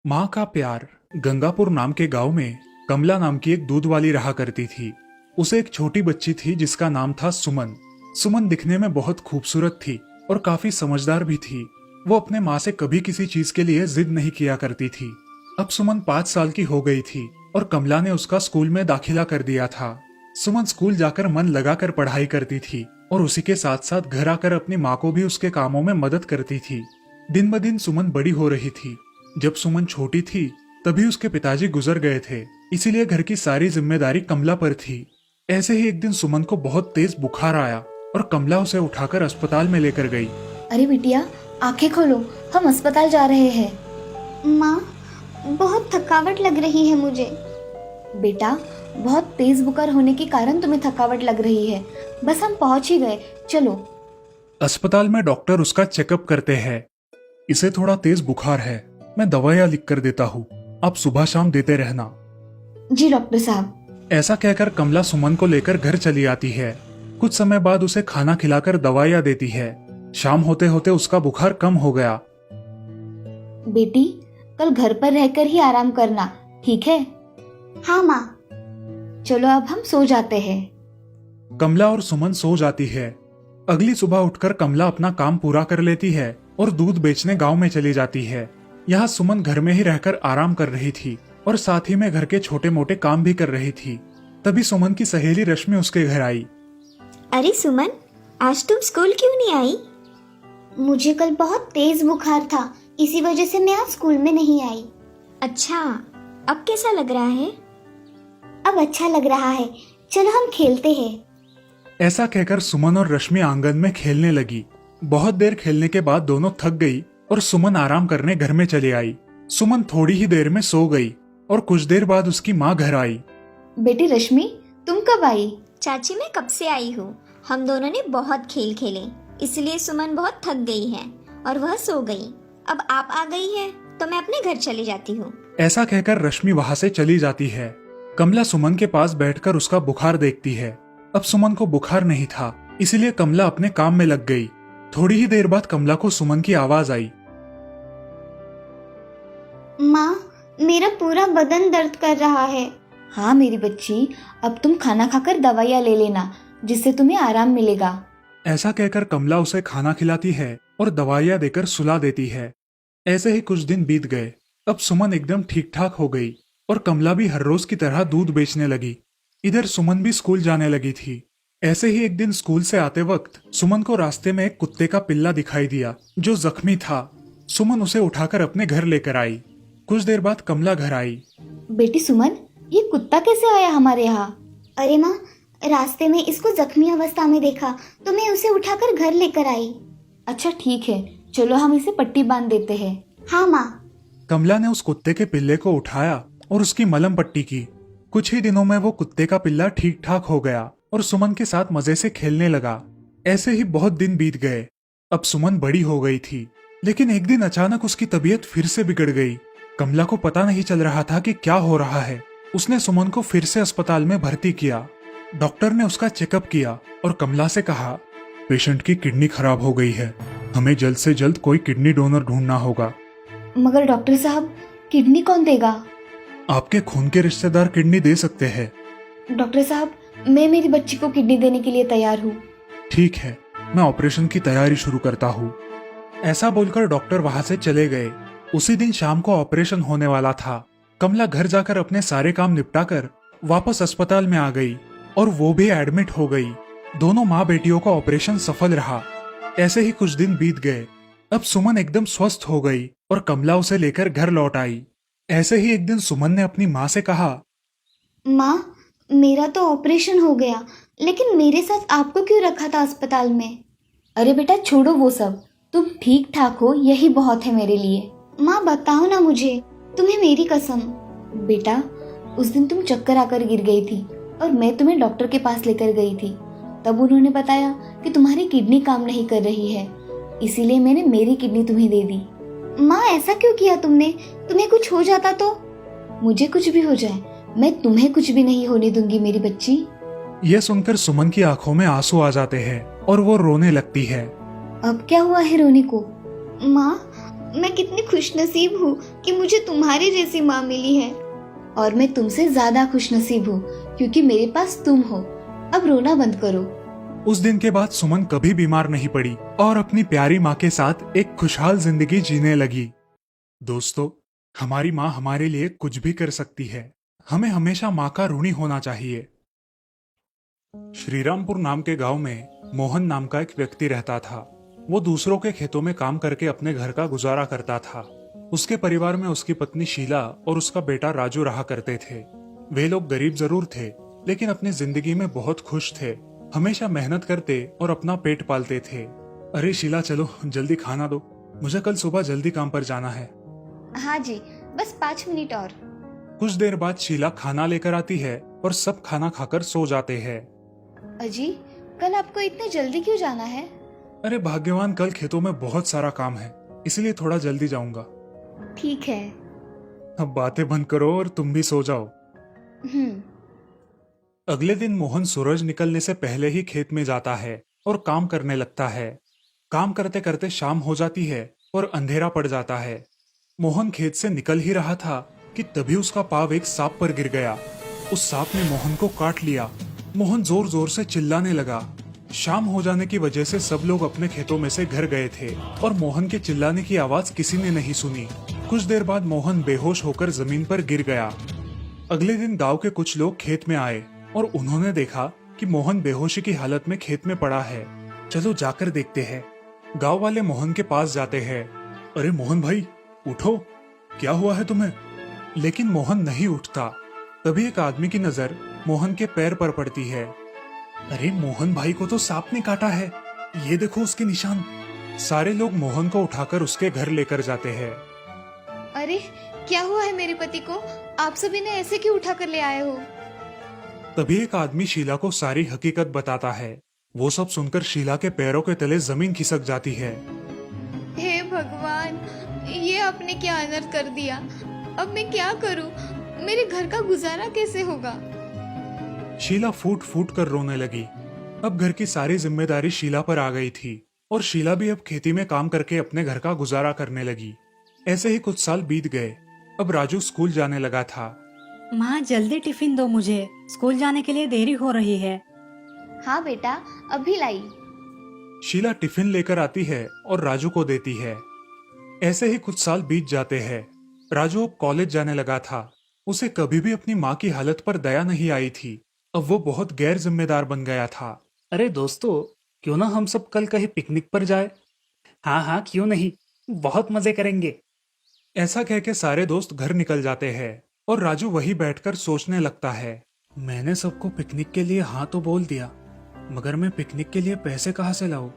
माँ का प्यार। गंगापुर नाम के गांव में कमला नाम की एक दूध वाली रहा करती थी। उसे एक छोटी बच्ची थी जिसका नाम था सुमन। सुमन दिखने में बहुत खूबसूरत थी और काफी समझदार भी थी। वो अपने माँ से कभी किसी चीज के लिए जिद नहीं किया करती थी। अब सुमन 5 साल की हो गई थी और कमला ने उसका स्कूल में दाखिला कर दिया था। सुमन स्कूल जाकर मन लगाकर पढ़ाई करती थी और उसी के साथ साथ घर आकर अपनी माँ को भी उसके कामों में मदद करती थी। दिन ब दिन सुमन बड़ी हो रही थी। जब सुमन छोटी थी तभी उसके पिताजी गुजर गए थे, इसीलिए घर की सारी जिम्मेदारी कमला पर थी। ऐसे ही एक दिन सुमन को बहुत तेज बुखार आया और कमला उसे उठाकर अस्पताल में लेकर गई। अरे बिटिया, आंखें खोलो, हम अस्पताल जा रहे हैं। माँ, बहुत थकावट लग रही है मुझे। बेटा, बहुत तेज बुखार होने के कारण तुम्हें थकावट लग रही है। बस हम पहुंच ही गए, चलो। अस्पताल में डॉक्टर उसका चेकअप करते हैं। इसे थोड़ा तेज बुखार है, मैं दवाइयाँ लिख कर देता हूँ, आप सुबह शाम देते रहना। जी डॉक्टर साहब। ऐसा कहकर कमला सुमन को लेकर घर चली आती है। कुछ समय बाद उसे खाना खिलाकर दवाइयाँ देती है। शाम होते होते उसका बुखार कम हो गया। बेटी, कल घर पर रहकर ही आराम करना, ठीक है? हाँ माँ। चलो अब हम सो जाते हैं। कमला और सुमन सो जाती है। अगली सुबह उठकर कमला अपना काम पूरा कर लेती है और दूध बेचने गांव में चली जाती है। यहाँ सुमन घर में ही रहकर आराम कर रही थी और साथ ही में घर के छोटे मोटे काम भी कर रही थी। तभी सुमन की सहेली रश्मि उसके घर आई। अरे सुमन, आज तुम स्कूल क्यों नहीं आई? मुझे कल बहुत तेज बुखार था, इसी वजह से मैं आज स्कूल में नहीं आई। अच्छा, अब कैसा लग रहा है? अब अच्छा लग रहा है, चलो हम खेलते हैं। ऐसा कहकर सुमन और रश्मि आंगन में खेलने लगी। बहुत देर खेलने के बाद दोनों थक गई और सुमन आराम करने घर में चली आई। सुमन थोड़ी ही देर में सो गई और कुछ देर बाद उसकी माँ घर आई। बेटी रश्मि, तुम कब आई? चाची, मैं कब से आई हूँ। हम दोनों ने बहुत खेल खेले, इसलिए सुमन बहुत थक गई है और वह सो गई। अब आप आ गई है तो मैं अपने घर चली जाती हूँ। ऐसा कहकर रश्मि वहाँ से चली जाती है। कमला सुमन के पास बैठकर उसका बुखार देखती है। अब सुमन को बुखार नहीं था, इसीलिए कमला अपने काम में लग गई। थोड़ी ही देर बाद कमला को सुमन की आवाज आई। माँ, मेरा पूरा बदन दर्द कर रहा है। हाँ मेरी बच्ची, अब तुम खाना खाकर दवाइयाँ ले लेना, जिससे तुम्हें आराम मिलेगा। ऐसा कहकर कमला उसे खाना खिलाती है और दवाइयाँ देकर सुला देती है। ऐसे ही कुछ दिन बीत गए। अब सुमन एकदम ठीक ठाक हो गई और कमला भी हर रोज की तरह दूध बेचने लगी। इधर सुमन भी स्कूल जाने लगी थी। ऐसे ही एक दिन स्कूल से आते वक्त सुमन को रास्ते में एक कुत्ते का पिल्ला दिखाई दिया जो जख्मी था। सुमन उसे उठाकर अपने घर लेकर आई। कुछ देर बाद कमला घर आई। बेटी सुमन, ये कुत्ता कैसे आया हमारे यहाँ? अरे माँ, रास्ते में इसको जख्मी अवस्था में देखा तो मैं उसे उठाकर घर लेकर आई। अच्छा ठीक है, चलो हम इसे पट्टी बांध देते हैं। हाँ माँ। कमला ने उस कुत्ते के पिल्ले को उठाया और उसकी मलहम पट्टी की। कुछ ही दिनों में वो कुत्ते का पिल्ला ठीक ठाक हो गया और सुमन के साथ मजे से खेलने लगा। ऐसे ही बहुत दिन बीत गए। अब सुमन बड़ी हो गई थी, लेकिन एक दिन अचानक उसकी तबीयत फिर से बिगड़ गई। कमला को पता नहीं चल रहा था कि क्या हो रहा है। उसने सुमन को फिर से अस्पताल में भर्ती किया। डॉक्टर ने उसका चेकअप किया और कमला से कहा, पेशेंट की किडनी खराब हो गई है, हमें जल्द से जल्द कोई किडनी डोनर ढूंढना होगा। मगर डॉक्टर साहब, किडनी कौन देगा? आपके खून के रिश्तेदार किडनी दे सकते हैं। डॉक्टर साहब, मैं मेरी बच्ची को किडनी देने के लिए तैयार हूँ। ठीक है, मैं ऑपरेशन की तैयारी शुरू करता हूँ। ऐसा बोलकर डॉक्टर वहां से चले गए। उसी दिन शाम को ऑपरेशन होने वाला था। कमला घर जाकर अपने सारे काम निपटाकर वापस अस्पताल में आ गई और वो भी एडमिट हो गई। दोनों माँ बेटियों का ऑपरेशन सफल रहा। ऐसे ही कुछ दिन बीत गए। अब सुमन एकदम स्वस्थ हो गई और कमला उसे लेकर घर लौट आई। ऐसे ही एक दिन सुमन ने अपनी माँ से कहा, माँ, मेरा तो ऑपरेशन हो गया, लेकिन मेरे साथ आपको क्यों रखा था अस्पताल में? अरे बेटा छोड़ो वो सब, तुम ठीक ठाक हो, यही बहुत है मेरे लिए। माँ बताओ ना मुझे, तुम्हें मेरी कसम। बेटा, उस दिन तुम चक्कर आकर गिर गई थी और मैं तुम्हें डॉक्टर के पास लेकर गई थी। तब उन्होंने बताया कि तुम्हारी किडनी काम नहीं कर रही है, इसीलिए मैंने मेरी किडनी तुम्हें दे दी। माँ, ऐसा क्यों किया तुमने? तुम्हें कुछ हो जाता तो? मुझे कुछ भी हो जाए, मैं तुम्हें कुछ भी नहीं होने दूंगी मेरी बच्ची। यह सुनकर सुमन की आंखों में आंसू आ जाते हैं और वो रोने लगती है। अब क्या हुआ है रोने को? माँ, मैं कितनी खुशनसीब हूँ कि मुझे तुम्हारी जैसी माँ मिली है। और मैं तुमसे ज्यादा खुशनसीब हूँ क्योंकि मेरे पास तुम हो। अब रोना बंद करो। उस दिन के बाद सुमन कभी बीमार नहीं पड़ी और अपनी प्यारी माँ के साथ एक खुशहाल जिंदगी जीने लगी। दोस्तों, हमारी माँ हमारे लिए कुछ भी कर सकती है। हमें हमेशा माँ का ऋणी होना चाहिए। श्रीरामपुर नाम के गांव में मोहन नाम का एक व्यक्ति रहता था। वो दूसरों के खेतों में काम करके अपने घर का गुजारा करता था। उसके परिवार में उसकी पत्नी शीला और उसका बेटा राजू रहा करते थे। वे लोग गरीब जरूर थे, लेकिन अपनी जिंदगी में बहुत खुश थे। हमेशा मेहनत करते और अपना पेट पालते थे। अरे शीला, चलो जल्दी खाना दो, मुझे कल सुबह जल्दी काम पर जाना है। हाँ जी, बस 5 मिनट और। कुछ देर बाद शीला खाना लेकर आती है और सब खाना खाकर सो जाते हैं। अजी, कल आपको इतने जल्दी क्यों जाना है? अरे भाग्यवान, कल खेतों में बहुत सारा काम है, इसलिए थोड़ा जल्दी जाऊंगा। ठीक है। अब बातें बंद करो और तुम भी सो जाओ। अगले दिन मोहन सूरज निकलने से पहले ही खेत में जाता है और काम करने लगता है। काम करते करते शाम हो जाती है और अंधेरा पड़ जाता है। मोहन खेत से निकल ही रहा था कि तभी उसका पाँव एक सांप पर गिर गया। उस सांप ने मोहन को काट लिया। मोहन जोर जोर से चिल्लाने लगा। शाम हो जाने की वजह से सब लोग अपने खेतों में से घर गए थे और मोहन के चिल्लाने की आवाज किसी ने नहीं सुनी। कुछ देर बाद मोहन बेहोश होकर जमीन पर गिर गया। अगले दिन गांव के कुछ लोग खेत में आए और उन्होंने देखा कि मोहन बेहोशी की हालत में खेत में पड़ा है। चलो जाकर देखते हैं। गांव वाले मोहन के पास जाते हैं। अरे मोहन भाई, उठो, क्या हुआ है तुम्हें? लेकिन मोहन नहीं उठता। तभी एक आदमी की नजर मोहन के पैर पर पड़ती है। अरे मोहन भाई को तो सांप ने काटा है, ये देखो उसके निशान। सारे लोग मोहन को उठाकर उसके घर लेकर जाते हैं। अरे क्या हुआ है मेरे पति को? आप सभी ने ऐसे क्यों उठा कर ले आए हो? तभी एक आदमी शीला को सारी हकीकत बताता है। वो सब सुनकर शीला के पैरों के तले जमीन खिसक जाती है। हे भगवान, ये आपने क्या अनर्थ कर दिया। अब मैं क्या करूं? मेरे घर का गुजारा कैसे होगा? शीला फूट फूट कर रोने लगी। अब घर की सारी जिम्मेदारी शीला पर आ गई थी और शीला भी अब खेती में काम करके अपने घर का गुजारा करने लगी। ऐसे ही कुछ साल बीत गए। अब राजू स्कूल जाने लगा था। माँ, जल्दी टिफिन दो, मुझे स्कूल जाने के लिए देरी हो रही है। हाँ बेटा, अभी लाई। शीला टिफिन लेकर आती है और राजू को देती है। ऐसे ही कुछ साल बीत जाते हैं। राजू अब कॉलेज जाने लगा था। उसे कभी भी अपनी माँ की हालत पर दया नहीं आई थी। अब वो बहुत गैर जिम्मेदार बन गया था। अरे दोस्तों, क्यों ना हम सब कल कहीं पिकनिक पर जाए? हाँ हाँ, क्यों नहीं, बहुत मजे करेंगे। ऐसा कह के सारे दोस्त घर निकल जाते हैं और राजू वही बैठकर सोचने लगता है। मैंने सबको पिकनिक के लिए हाँ तो बोल दिया, मगर मैं पिकनिक के लिए पैसे कहाँ से लाऊं?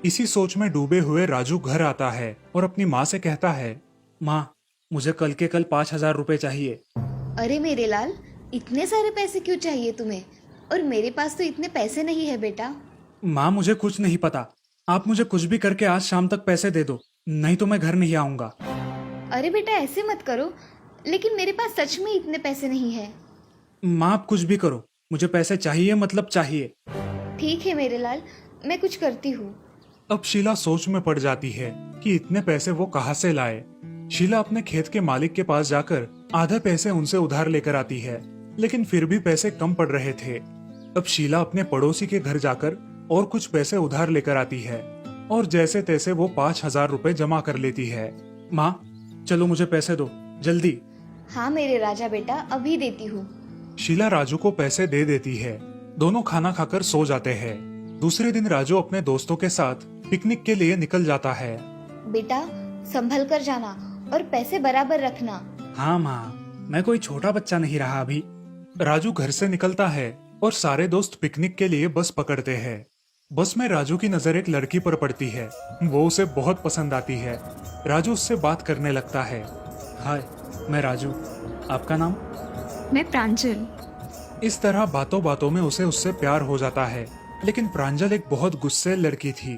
इसी सोच में डूबे हुए राजू घर आता है और अपनी माँ से कहता है, माँ, मुझे कल के कल 5,000 रुपए चाहिए। अरे मेरे लाल, इतने सारे पैसे क्यों चाहिए तुम्हें? और मेरे पास तो इतने पैसे नहीं है बेटा। माँ, मुझे कुछ नहीं पता, आप मुझे कुछ भी करके आज शाम तक पैसे दे दो, नहीं तो मैं घर नहीं आऊंगा। अरे बेटा, ऐसे मत करो, लेकिन मेरे पास सच में इतने पैसे नहीं है। माँ, आप कुछ भी करो, मुझे पैसे चाहिए, मतलब चाहिए। ठीक है मेरे लाल, मैं कुछ करती हूँ। अब शीला सोच में पड़ जाती है कि इतने पैसे वो कहाँ से लाए। शीला अपने खेत के मालिक के पास जाकर आधे पैसे उनसे उधार लेकर आती है, लेकिन फिर भी पैसे कम पड़ रहे थे। अब शीला अपने पड़ोसी के घर जाकर और कुछ पैसे उधार लेकर आती है और जैसे तैसे वो 5,000 रुपए जमा कर लेती है। माँ, चलो मुझे पैसे दो, जल्दी। हाँ मेरे राजा बेटा, अभी देती हूँ। शीला राजू को पैसे दे देती है। दोनों खाना खाकर सो जाते हैं। दूसरे दिन राजू अपने दोस्तों के साथ पिकनिक के लिए निकल जाता है। बेटा, संभल कर जाना और पैसे बराबर रखना। हाँ माँ, मैं कोई छोटा बच्चा नहीं रहा अभी। राजू घर से निकलता है और सारे दोस्त पिकनिक के लिए बस पकड़ते हैं। बस में राजू की नजर एक लड़की पर पड़ती है। वो उसे बहुत पसंद आती है। राजू उससे बात करने लगता है। हाय, मैं राजू, आपका नाम? मैं प्रांजल। इस तरह बातों बातों में उसे उससे प्यार हो जाता है। लेकिन प्रांजल एक बहुत गुस्सैल लड़की थी।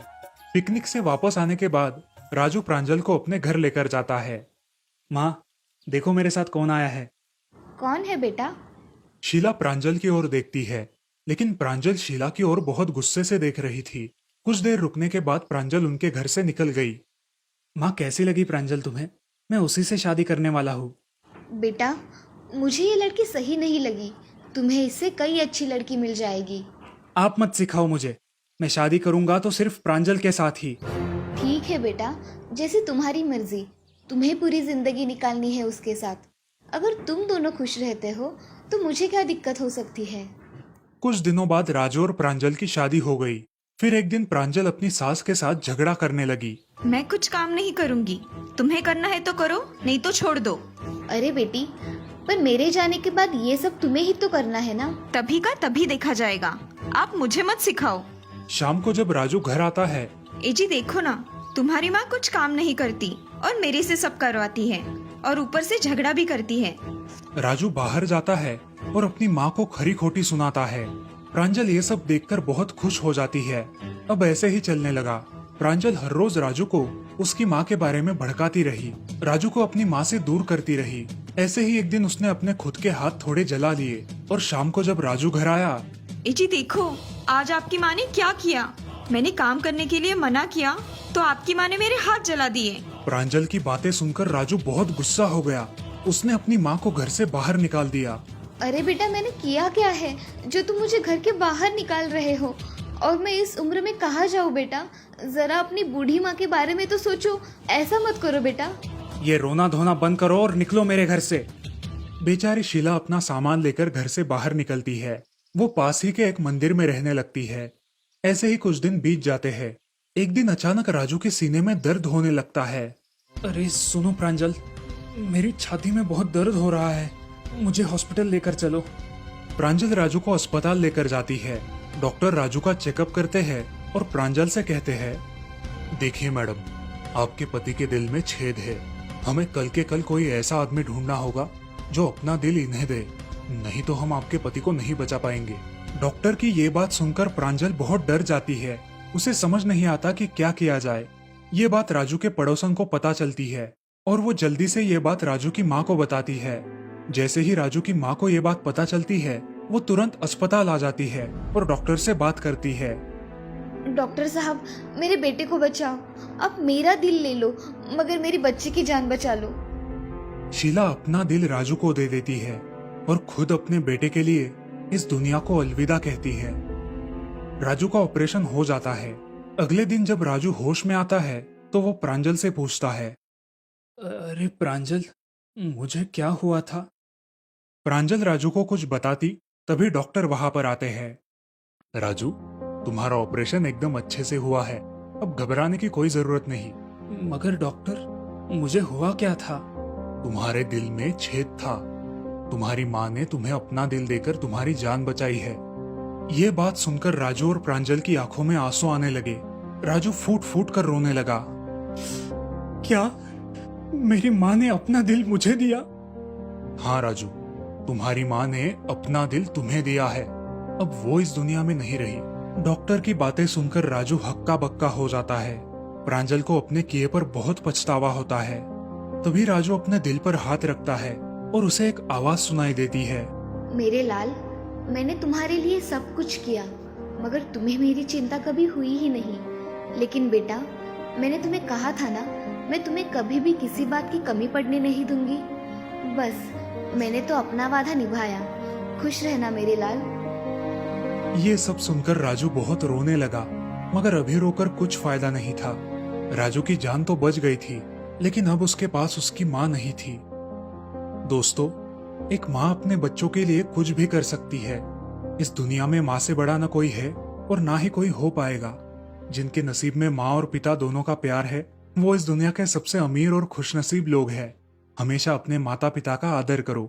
पिकनिक से वापस आने के बाद राजू प्रांजल को अपने घर लेकर जाता है। माँ, देखो मेरे साथ कौन आया है। कौन है बेटा? शीला प्रांजल की ओर देखती है, लेकिन प्रांजल शीला की ओर बहुत गुस्से से देख रही थी। कुछ देर रुकने के बाद प्रांजल उनके घर से निकल गई। माँ कैसी लगी प्रांजल तुम्हें? मैं उसी से शादी करने वाला हूँ। बेटा, मुझे ये लड़की सही नहीं लगी। तुम्हें इससे कई अच्छी लड़की मिल जाएगी। आप मत सिखाओ मुझे। मैं शादी करूंगा तो सिर्फ प्रांजल के साथ ही। ठीक है बेटा, जैसे तुम्हारी मर्जी। तुम्हें पूरी जिंदगी निकालनी है उसके साथ। अगर तुम दोनों खुश रहते हो तो मुझे क्या दिक्कत हो सकती है। कुछ दिनों बाद राजू और प्रांजल की शादी हो गई। फिर एक दिन प्रांजल अपनी सास के साथ झगड़ा करने लगी। मैं कुछ काम नहीं करूंगी। तुम्हें करना है तो करो, नहीं तो छोड़ दो। अरे बेटी, पर मेरे जाने के बाद ये सब तुम्हें ही तो करना है ना। तभी का तभी देखा जाएगा। आप मुझे मत सिखाओ। शाम को जब राजू घर आता है, ए जी देखो ना, तुम्हारी माँ कुछ काम नहीं करती और मेरे से सब करवाती है और ऊपर से झगड़ा भी करती है। राजू बाहर जाता है और अपनी माँ को खरी खोटी सुनाता है। प्रांजल ये सब देखकर बहुत खुश हो जाती है। अब ऐसे ही चलने लगा। प्रांजल हर रोज राजू को उसकी माँ के बारे में भड़काती रही, राजू को अपनी माँ से दूर करती रही। ऐसे ही एक दिन उसने अपने खुद के हाथ थोड़े जला लिए और शाम को जब राजू घर आया, ए जी देखो, आज आपकी माँ ने क्या किया। मैंने काम करने के लिए मना किया तो आपकी माँ ने मेरे हाथ जला दिए। प्रांजल की बातें सुनकर राजू बहुत गुस्सा हो गया। उसने अपनी माँ को घर से बाहर निकाल दिया। अरे बेटा, मैंने किया क्या है जो तुम मुझे घर के बाहर निकाल रहे हो? और मैं इस उम्र में कहाँ जाऊँ बेटा? जरा अपनी बूढ़ी माँ के बारे में तो सोचो। ऐसा मत करो बेटा। ये रोना धोना बंद करो और निकलो मेरे घर से। बेचारी शीला अपना सामान लेकर घर से बाहर निकलती है। वो पास ही के एक मंदिर में रहने लगती है। ऐसे ही कुछ दिन बीत जाते हैं। एक दिन अचानक राजू के सीने में दर्द होने लगता है। अरे सुनो प्रांजल, मेरी छाती में बहुत दर्द हो रहा है, मुझे हॉस्पिटल लेकर चलो। प्रांजल राजू को अस्पताल लेकर जाती है। डॉक्टर राजू का चेकअप करते हैं और प्रांजल से कहते हैं, देखिए मैडम, आपके पति के दिल में छेद है। हमें कल के कल कोई ऐसा आदमी ढूंढना होगा जो अपना दिल इन्हें दे, नहीं तो हम आपके पति को नहीं बचा पाएंगे। डॉक्टर की ये बात सुनकर प्रांजल बहुत डर जाती है। उसे समझ नहीं आता कि क्या किया जाए। ये बात राजू के पड़ोसन को पता चलती है और वो जल्दी से ये बात राजू की माँ को बताती है। जैसे ही राजू की माँ को ये बात पता चलती है, वो तुरंत अस्पताल आ जाती है और डॉक्टर से बात करती है। डॉक्टर साहब, मेरे बेटे को बचाओ। आप मेरा दिल ले लो, मगर मेरी बच्ची की जान बचा लो। शीला अपना दिल राजू को दे देती है और खुद अपने बेटे के लिए इस दुनिया को अलविदा कहती है। राजू का ऑपरेशन हो जाता है। अगले दिन जब राजू होश में आता है तो वो प्रांजल से पूछता है, अरे प्रांजल, मुझे क्या हुआ था? प्रांजल राजू को कुछ बताती तभी डॉक्टर वहां पर आते हैं। राजू, तुम्हारा ऑपरेशन एकदम अच्छे से हुआ है, अब घबराने की कोई जरूरत नहीं। मगर डॉक्टर, मुझे हुआ क्या था? तुम्हारे दिल में छेद था। तुम्हारी माँ ने तुम्हें अपना दिल देकर तुम्हारी जान बचाई है। ये बात सुनकर राजू और प्रांजल की आंखों में आंसू आने लगे। राजू फूट फूट कर रोने लगा। क्या मेरी माँ ने अपना दिल मुझे दिया? हाँ राजू, तुम्हारी माँ ने अपना दिल तुम्हें दिया है। अब वो इस दुनिया में नहीं रही। डॉक्टर की बातें सुनकर राजू हक्का बक्का हो जाता है। प्रांजल को अपने किए पर बहुत पछतावा होता है। तभी राजू अपने दिल पर हाथ रखता है और उसे एक आवाज सुनाई देती है, मेरे लाल, मैंने तुम्हारे लिए सब कुछ किया, मगर तुम्हें मेरी चिंता कभी हुई ही नहीं। लेकिन बेटा, मैंने तुम्हें कहा था ना, मैं तुम्हें कभी भी किसी बात की कमी पड़ने नहीं दूंगी। बस मैंने तो अपना वादा निभाया। खुश रहना मेरे लाल। ये सब सुनकर राजू बहुत रोने लगा, मगर अभी रोकर कुछ फायदा नहीं था। राजू की जान तो बच गई थी, लेकिन अब उसके पास उसकी माँ नहीं थी। दोस्तों, एक माँ अपने बच्चों के लिए कुछ भी कर सकती है। इस दुनिया में माँ से बड़ा न कोई है और ना ही कोई हो पाएगा। जिनके नसीब में माँ और पिता दोनों का प्यार है, वो इस दुनिया के सबसे अमीर और खुशनसीब लोग हैं। हमेशा अपने माता पिता का आदर करो।